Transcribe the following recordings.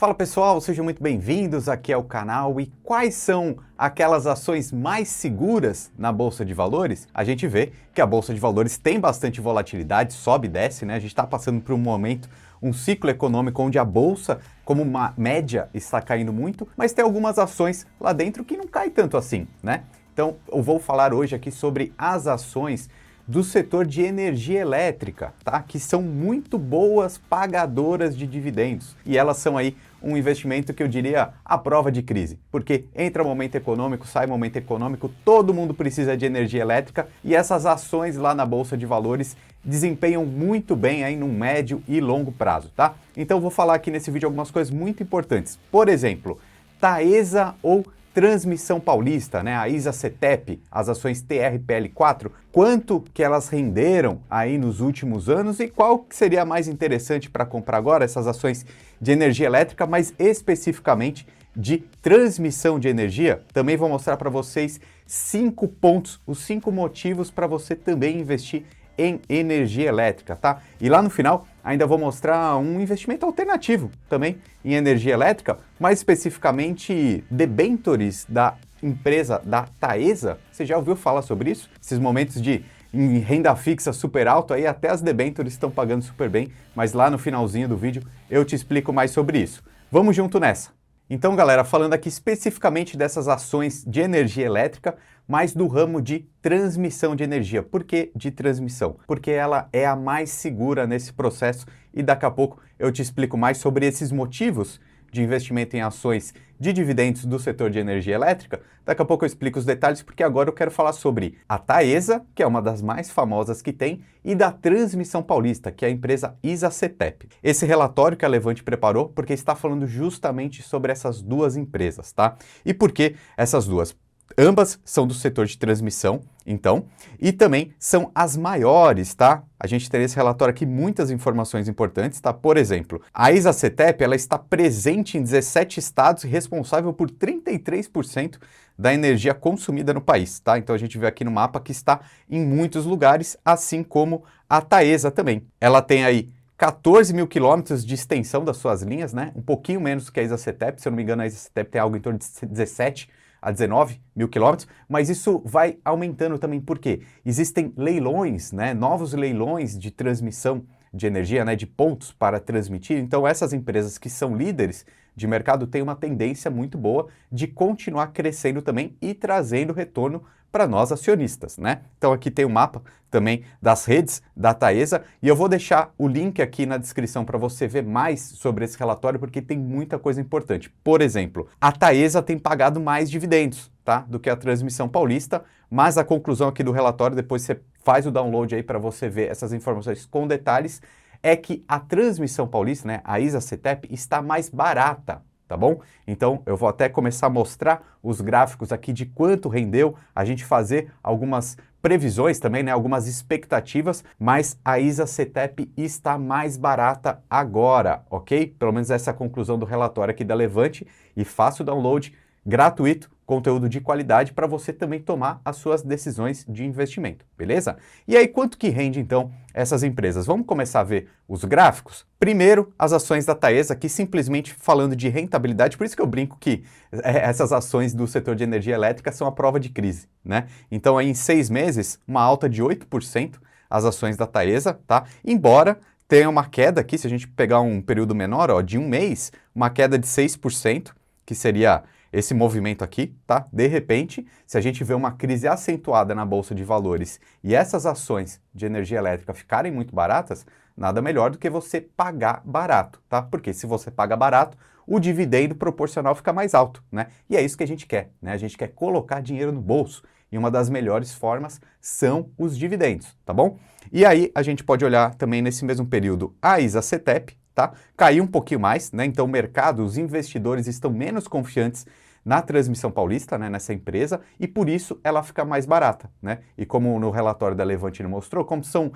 Fala pessoal, sejam muito bem-vindos aqui ao canal. E quais são aquelas ações mais seguras na Bolsa de Valores? A gente vê que a Bolsa de Valores tem bastante volatilidade, sobe e desce, né? A gente está passando por um momento, um ciclo econômico onde a Bolsa, como uma média, está caindo muito, mas tem algumas ações lá dentro que não caem tanto assim, né? Então eu vou falar hoje aqui sobre as ações do setor de energia elétrica, tá? Que são muito boas pagadoras de dividendos. E elas são aí um investimento que eu diria à prova de crise, porque entra momento econômico, sai momento econômico, todo mundo precisa de energia elétrica e essas ações lá na Bolsa de Valores desempenham muito bem aí no médio e longo prazo, tá? Então eu vou falar aqui nesse vídeo algumas coisas muito importantes. Por exemplo, Taesa ou Transmissão Paulista, né, a ISA-CTEP, as ações TRPL4, quanto que elas renderam aí nos últimos anos e qual que seria mais interessante para comprar agora, essas ações de energia elétrica, mas especificamente de transmissão de energia. Também vou mostrar para vocês 5 pontos, os 5 motivos para você também investir em energia elétrica, tá? E lá no final ainda vou mostrar um investimento alternativo também em energia elétrica, mais especificamente debentures da empresa da Taesa. Você já ouviu falar sobre isso? Esses momentos de em renda fixa super alto, aí até as debentures estão pagando super bem, mas lá no finalzinho do vídeo eu te explico mais sobre isso. Vamos junto nessa! Então, galera, falando aqui especificamente dessas ações de energia elétrica, mas do ramo de transmissão de energia. Por que de transmissão? Porque ela é a mais segura nesse processo e daqui a pouco eu te explico mais sobre esses motivos de investimento em ações de dividendos do setor de energia elétrica. Daqui a pouco eu explico os detalhes, porque agora eu quero falar sobre a Taesa, que é uma das mais famosas que tem, e da Transmissão Paulista, que é a empresa ISA-CTEP. Esse relatório que a Levante preparou, porque está falando justamente sobre essas duas empresas, tá? E por que essas duas? Ambas são do setor de transmissão, então, e também são as maiores, tá? A gente tem nesse relatório aqui muitas informações importantes, tá? Por exemplo, a ISA-CTEP, ela está presente em 17 estados e responsável por 33% da energia consumida no país, tá? Então a gente vê aqui no mapa que está em muitos lugares, assim como a Taesa também. Ela tem aí 14 mil quilômetros de extensão das suas linhas, né? Um pouquinho menos que a ISA-CTEP, se eu não me engano a ISA-CTEP tem algo em torno de 17 a 19 mil quilômetros, mas isso vai aumentando também porque existem leilões, né, novos leilões de transmissão de energia, né, de pontos para transmitir. Então essas empresas que são líderes de mercado têm uma tendência muito boa de continuar crescendo também e trazendo retorno para nós acionistas, né? Então aqui tem o mapa também das redes da Taesa e eu vou deixar o link aqui na descrição para você ver mais sobre esse relatório porque tem muita coisa importante. Por exemplo, a Taesa tem pagado mais dividendos, tá, do que a Transmissão Paulista, mas a conclusão aqui do relatório, depois você faz o download aí para você ver essas informações com detalhes, é que a Transmissão Paulista, né, a ISA-CTEP, está mais barata, tá bom? Então eu vou até começar a mostrar os gráficos aqui de quanto rendeu, a gente fazer algumas previsões também, né, algumas expectativas, mas a ISA-CTEP está mais barata agora, ok? Pelo menos essa é a conclusão do relatório aqui da Levante e faça o download gratuito, conteúdo de qualidade para você também tomar as suas decisões de investimento, beleza? E aí, quanto que rende então essas empresas? Vamos começar a ver os gráficos? Primeiro, as ações da Taesa, que simplesmente falando de rentabilidade, por isso que eu brinco que essas ações do setor de energia elétrica são a prova de crise, né? Então, aí, em 6 meses, uma alta de 8% as ações da Taesa, tá? Embora tenha uma queda aqui, se a gente pegar um período menor, ó, de um mês, uma queda de 6%, que seria esse movimento aqui, tá? De repente, se a gente vê uma crise acentuada na Bolsa de Valores e essas ações de energia elétrica ficarem muito baratas, nada melhor do que você pagar barato, tá? Porque se você paga barato, o dividendo proporcional fica mais alto, né? E é isso que a gente quer, né? A gente quer colocar dinheiro no bolso e uma das melhores formas são os dividendos, tá bom? E aí a gente pode olhar também nesse mesmo período a ISA-CTEP, tá? Caiu um pouquinho mais, né? Então o mercado, os investidores estão menos confiantes na Transmissão Paulista, né, nessa empresa, e por isso ela fica mais barata, né? E como no relatório da Levante mostrou, como são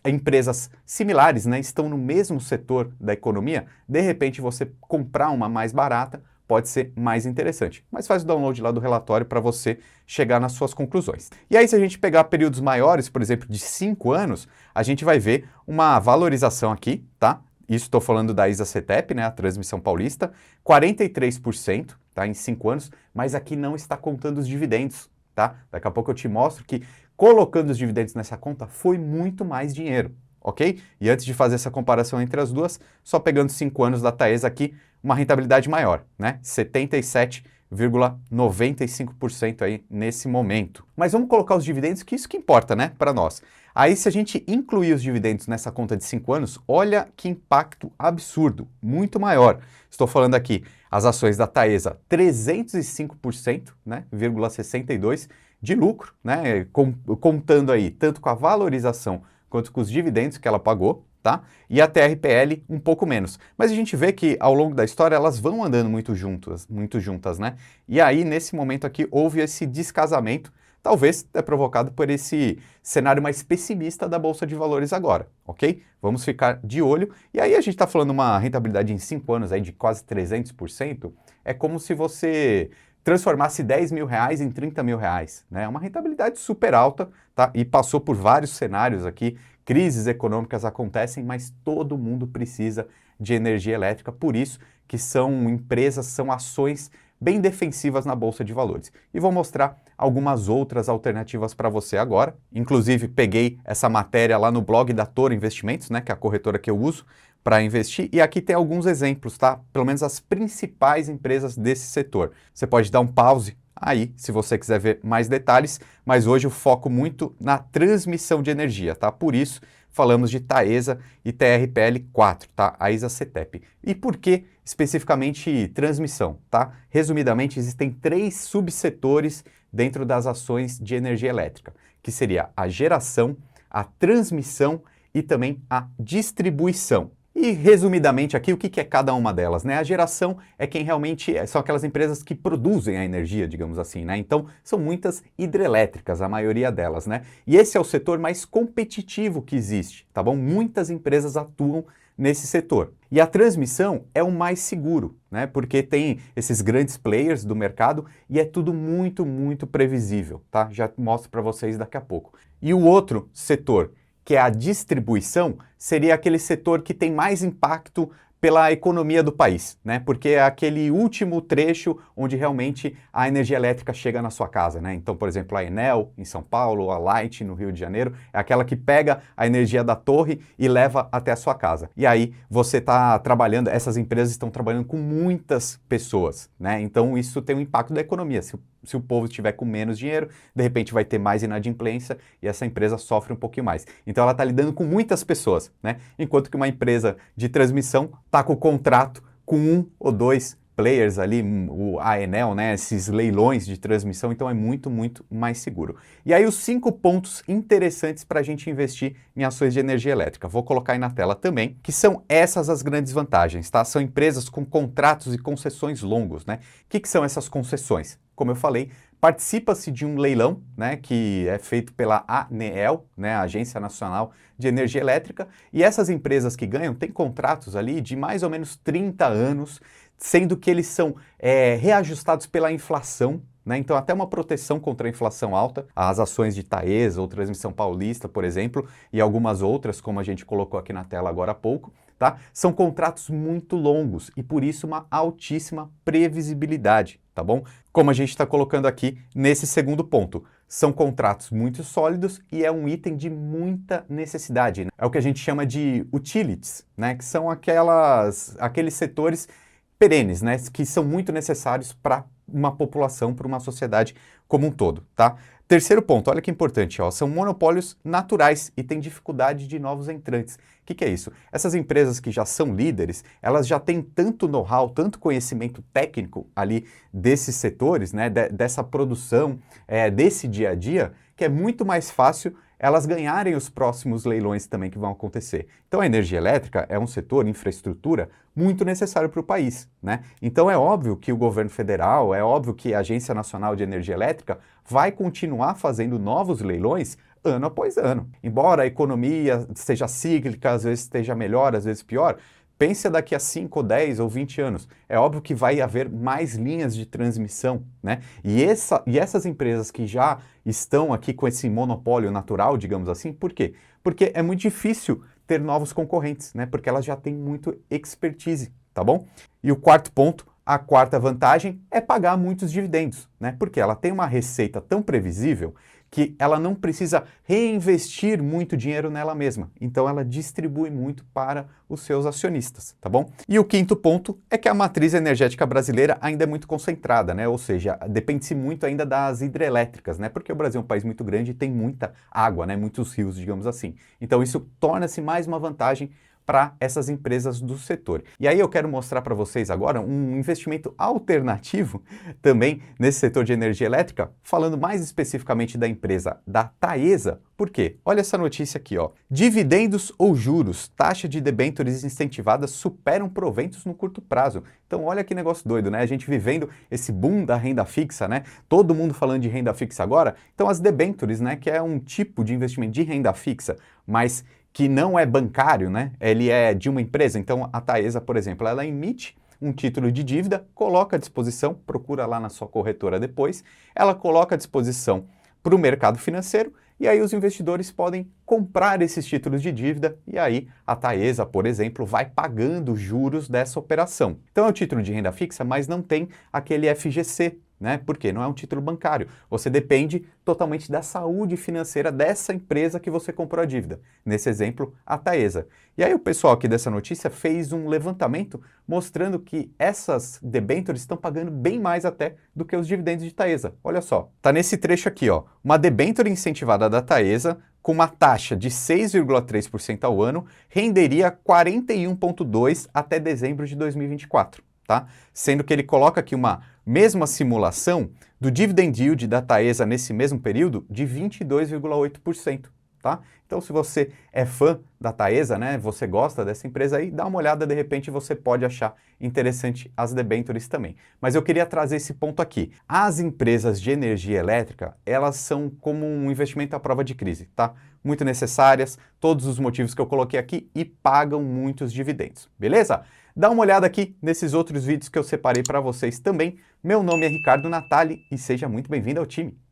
empresas similares, né, estão no mesmo setor da economia, de repente você comprar uma mais barata pode ser mais interessante. Mas faz o download lá do relatório para você chegar nas suas conclusões. E aí, se a gente pegar períodos maiores, por exemplo, de 5 anos, a gente vai ver uma valorização aqui, tá? isso estou falando da ISA-CETEP, né, a Transmissão Paulista, 43%, tá, em 5 anos, mas aqui não está contando os dividendos, tá? Daqui a pouco eu te mostro que colocando os dividendos nessa conta foi muito mais dinheiro, ok? E antes de fazer essa comparação entre as duas, só pegando 5 anos da Taesa aqui, uma rentabilidade maior, né? 77,95% aí nesse momento. Mas vamos colocar os dividendos, que isso que importa, né, para nós. Aí se a gente incluir os dividendos nessa conta de 5 anos, olha que impacto absurdo, muito maior. Estou falando aqui, as ações da Taesa, 305%, né, 0,62% de lucro, né, contando aí tanto com a valorização quanto com os dividendos que ela pagou, tá? E a TRPL um pouco menos. Mas a gente vê que ao longo da história elas vão andando muito juntas, né? E aí nesse momento aqui houve esse descasamento, talvez é provocado por esse cenário mais pessimista da Bolsa de Valores agora, ok? Vamos ficar de olho. E aí a gente está falando uma rentabilidade em 5 anos aí de quase 300%, é como se você transformasse 10 mil reais em 30 mil reais, né? É uma rentabilidade super alta, tá? E passou por vários cenários aqui, crises econômicas acontecem, mas todo mundo precisa de energia elétrica, por isso que são empresas, são ações bem defensivas na Bolsa de Valores. E vou mostrar algumas outras alternativas para você agora. Inclusive, peguei essa matéria lá no blog da Toro Investimentos, né, que é a corretora que eu uso para investir, e aqui tem alguns exemplos, tá? Pelo menos as principais empresas desse setor. Você pode dar um pause aí, se você quiser ver mais detalhes, mas hoje eu foco muito na transmissão de energia, tá? Por isso, falamos de Taesa e TRPL4, tá? A ISA-CETEP. E por que especificamente transmissão, tá? Resumidamente, existem 3 subsetores dentro das ações de energia elétrica, que seria a geração, a transmissão e também a distribuição. E, resumidamente aqui, o que é cada uma delas, né? A geração é quem realmente são aquelas empresas que produzem a energia, digamos assim, né? Então, são muitas hidrelétricas, a maioria delas, né? E esse é o setor mais competitivo que existe, tá bom? Muitas empresas atuam nesse setor. E a transmissão é o mais seguro, né? Porque tem esses grandes players do mercado e é tudo muito, muito previsível, tá? Já mostro para vocês daqui a pouco. E o outro setor, que é a distribuição, seria aquele setor que tem mais impacto pela economia do país, né? Porque é aquele último trecho onde realmente a energia elétrica chega na sua casa, né? Então, por exemplo, a Enel em São Paulo, a Light no Rio de Janeiro, é aquela que pega a energia da torre e leva até a sua casa. E aí você está trabalhando, essas empresas estão trabalhando com muitas pessoas, né? Então isso tem um impacto da economia. Se o povo estiver com menos dinheiro, de repente vai ter mais inadimplência e essa empresa sofre um pouquinho mais. Então ela está lidando com muitas pessoas, né? Enquanto que uma empresa de transmissão está com o contrato com 1 ou 2 players ali, a Enel, né? Esses leilões de transmissão, então é muito, muito mais seguro. E aí os 5 pontos interessantes para a gente investir em ações de energia elétrica. Vou colocar aí na tela também, que são essas as grandes vantagens, tá? São empresas com contratos e concessões longos, né? O que são essas concessões? Como eu falei, participa-se de um leilão, né, que é feito pela ANEEL, né, a Agência Nacional de Energia Elétrica, e essas empresas que ganham têm contratos ali de mais ou menos 30 anos, sendo que eles são reajustados pela inflação, né? Então até uma proteção contra a inflação alta, as ações de Taesa ou Transmissão Paulista, por exemplo, e algumas outras, como a gente colocou aqui na tela agora há pouco, tá? São contratos muito longos e por isso uma altíssima previsibilidade, tá bom? Como a gente está colocando aqui nesse segundo ponto. São contratos muito sólidos e é um item de muita necessidade, né? É o que a gente chama de utilities, né? Que são aqueles setores perenes, né? Que são muito necessários para uma população, para uma sociedade como um todo, tá? Terceiro ponto, olha que importante, ó, são monopólios naturais e tem dificuldade de novos entrantes. O que é isso? Essas empresas que já são líderes, elas já têm tanto know-how, tanto conhecimento técnico ali desses setores, né, dessa produção, desse dia a dia, que é muito mais fácil elas ganharem os próximos leilões também que vão acontecer. Então a energia elétrica é um setor, infraestrutura, muito necessário para o país, né? Então é óbvio que o governo federal, é óbvio que a Agência Nacional de Energia Elétrica vai continuar fazendo novos leilões ano após ano. Embora a economia seja cíclica, às vezes esteja melhor, às vezes pior, pensa daqui a 5, 10 ou 20 anos. É óbvio que vai haver mais linhas de transmissão, né? E essas empresas que já estão aqui com esse monopólio natural, digamos assim, por quê? Porque é muito difícil ter novos concorrentes, né? Porque elas já têm muito expertise, tá bom? E o quarto ponto, a quarta vantagem é pagar muitos dividendos, né? Porque ela tem uma receita tão previsível que ela não precisa reinvestir muito dinheiro nela mesma. Então ela distribui muito para os seus acionistas, tá bom? E o quinto ponto é que a matriz energética brasileira ainda é muito concentrada, né? Ou seja, depende-se muito ainda das hidrelétricas, né? Porque o Brasil é um país muito grande e tem muita água, né? Muitos rios, digamos assim. Então isso torna-se mais uma vantagem para essas empresas do setor. E aí eu quero mostrar para vocês agora um investimento alternativo também nesse setor de energia elétrica, falando mais especificamente da empresa da Taesa. Por quê? Olha essa notícia aqui, ó. Dividendos ou juros, taxa de debêntures incentivadas superam proventos no curto prazo. Então olha que negócio doido, né? A gente vivendo esse boom da renda fixa, né? Todo mundo falando de renda fixa agora. Então as debêntures, né, que é um tipo de investimento de renda fixa, mas que não é bancário, né? Ele é de uma empresa. Então a Taesa, por exemplo, ela emite um título de dívida, coloca à disposição, procura lá na sua corretora depois, ela coloca à disposição para o mercado financeiro e aí os investidores podem comprar esses títulos de dívida e aí a Taesa, por exemplo, vai pagando os juros dessa operação. Então é um título de renda fixa, mas não tem aquele FGC, né? Porque não é um título bancário. Você depende totalmente da saúde financeira dessa empresa que você comprou a dívida. Nesse exemplo, a Taesa. E aí o pessoal aqui dessa notícia fez um levantamento mostrando que essas debêntures estão pagando bem mais até do que os dividendos de Taesa. Olha só, tá nesse trecho aqui, ó. Uma debênture incentivada da Taesa com uma taxa de 6,3% ao ano renderia 41,2% até dezembro de 2024. Tá? Sendo que ele coloca aqui uma mesma simulação do dividend yield da Taesa nesse mesmo período de 22,8%. Tá? Então, se você é fã da Taesa, né, você gosta dessa empresa aí, dá uma olhada, de repente você pode achar interessante as debêntures também. Mas eu queria trazer esse ponto aqui. As empresas de energia elétrica, elas são como um investimento à prova de crise, tá? Muito necessárias, todos os motivos que eu coloquei aqui e pagam muitos dividendos, beleza? Dá uma olhada aqui nesses outros vídeos que eu separei para vocês também. Meu nome é Ricardo Natali e seja muito bem-vindo ao time.